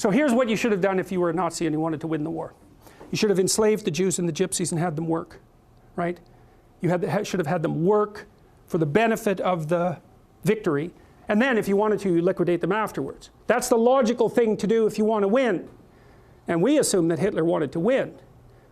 So here's what you should have done if you were a Nazi and you wanted to win the war. You should have enslaved the Jews and the Gypsies and had them work, right? You should have had them work for the benefit of the victory, and then if you wanted to, you liquidate them afterwards. That's the logical thing to do if you want to win. And we assume that Hitler wanted to win.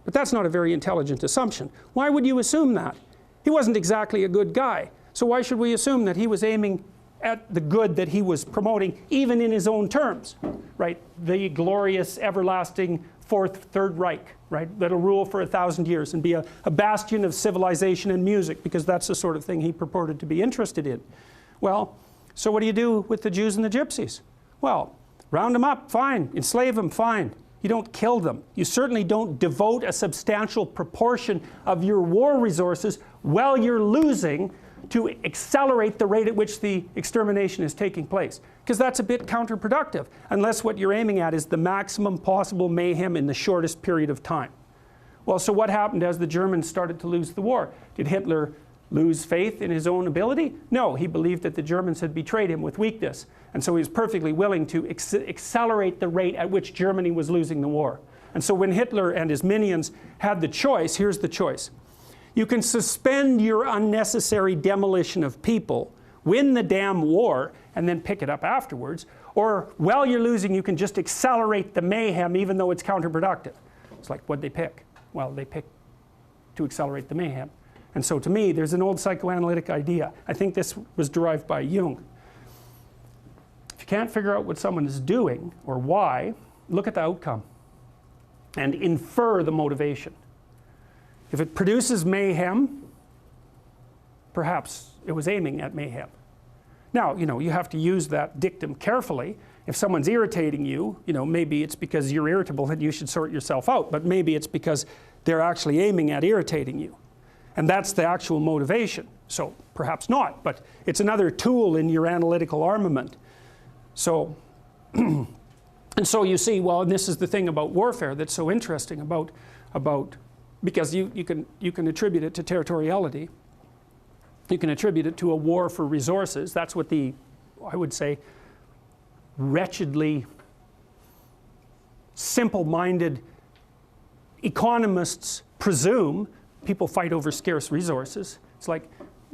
But that's not a very intelligent assumption. Why would you assume that? He wasn't exactly a good guy. So why should we assume that he was aiming at the good that he was promoting, even in his own terms, right? The glorious, everlasting Third Reich, right? That'll rule for 1,000 years and be a bastion of civilization and music, because that's the sort of thing he purported to be interested in. Well, so what do you do with the Jews and the Gypsies? Well, round them up, fine. Enslave them, fine. You don't kill them. You certainly don't devote a substantial proportion of your war resources while you're losing to accelerate the rate at which the extermination is taking place. Because that's a bit counterproductive, unless what you're aiming at is the maximum possible mayhem in the shortest period of time. Well, so what happened as the Germans started to lose the war? Did Hitler lose faith in his own ability? No, he believed that the Germans had betrayed him with weakness. And so he was perfectly willing to accelerate the rate at which Germany was losing the war. And so when Hitler and his minions had the choice, here's the choice. You can suspend your unnecessary demolition of people, win the damn war, and then pick it up afterwards. Or while you're losing, you can just accelerate the mayhem even though it's counterproductive. It's like, what'd they pick? Well, they picked to accelerate the mayhem. And so to me, there's an old psychoanalytic idea. I think this was derived by Jung. If you can't figure out what someone is doing or why, look at the outcome and infer the motivation. If it produces mayhem, perhaps it was aiming at mayhem. Now, you have to use that dictum carefully. If someone's irritating you, maybe it's because you're irritable and you should sort yourself out, but maybe it's because they're actually aiming at irritating you. And that's the actual motivation. So perhaps not, but it's another tool in your analytical armament. So, and so you see, well, and this is the thing about warfare that's so interesting about because you can attribute it to territoriality. You can attribute it to a war for resources. That's what I would say, wretchedly simple-minded economists presume. People fight over scarce resources. It's like,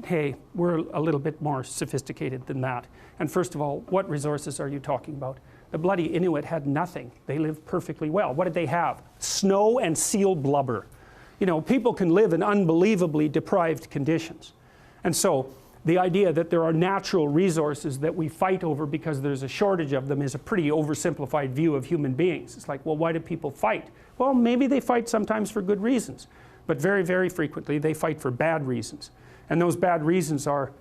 hey, we're a little bit more sophisticated than that. And first of all, what resources are you talking about? The bloody Inuit had nothing. They lived perfectly well. What did they have? Snow and seal blubber. People can live in unbelievably deprived conditions. And so the idea that there are natural resources that we fight over because there's a shortage of them is a pretty oversimplified view of human beings. It's like, well, why do people fight? Well, maybe they fight sometimes for good reasons. But very, very frequently, they fight for bad reasons. And those bad reasons are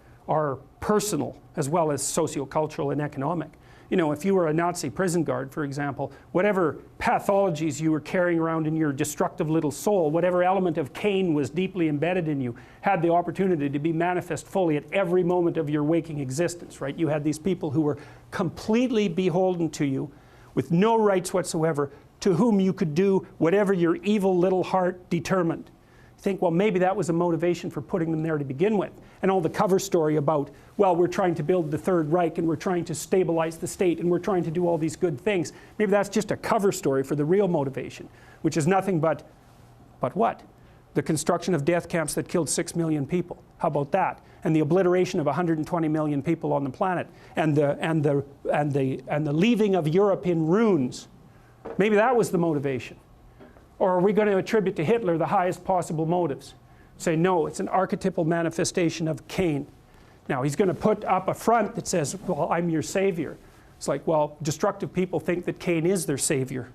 personal as well as sociocultural and economic. If you were a Nazi prison guard, for example, whatever pathologies you were carrying around in your destructive little soul, whatever element of Cain was deeply embedded in you, had the opportunity to be manifest fully at every moment of your waking existence, right? You had these people who were completely beholden to you, with no rights whatsoever, to whom you could do whatever your evil little heart determined. Think, well, maybe that was a motivation for putting them there to begin with. And all the cover story about, well, we're trying to build the Third Reich and we're trying to stabilize the state and we're trying to do all these good things. Maybe that's just a cover story for the real motivation, which is nothing but what? The construction of death camps that killed 6 million people. How about that? And the obliteration of 120 million people on the planet, and the leaving of Europe in ruins. Maybe that was the motivation. Or are we going to attribute to Hitler the highest possible motives? Say, no, it's an archetypal manifestation of Cain. Now, he's going to put up a front that says, well, I'm your savior. It's like, well, destructive people think that Cain is their savior.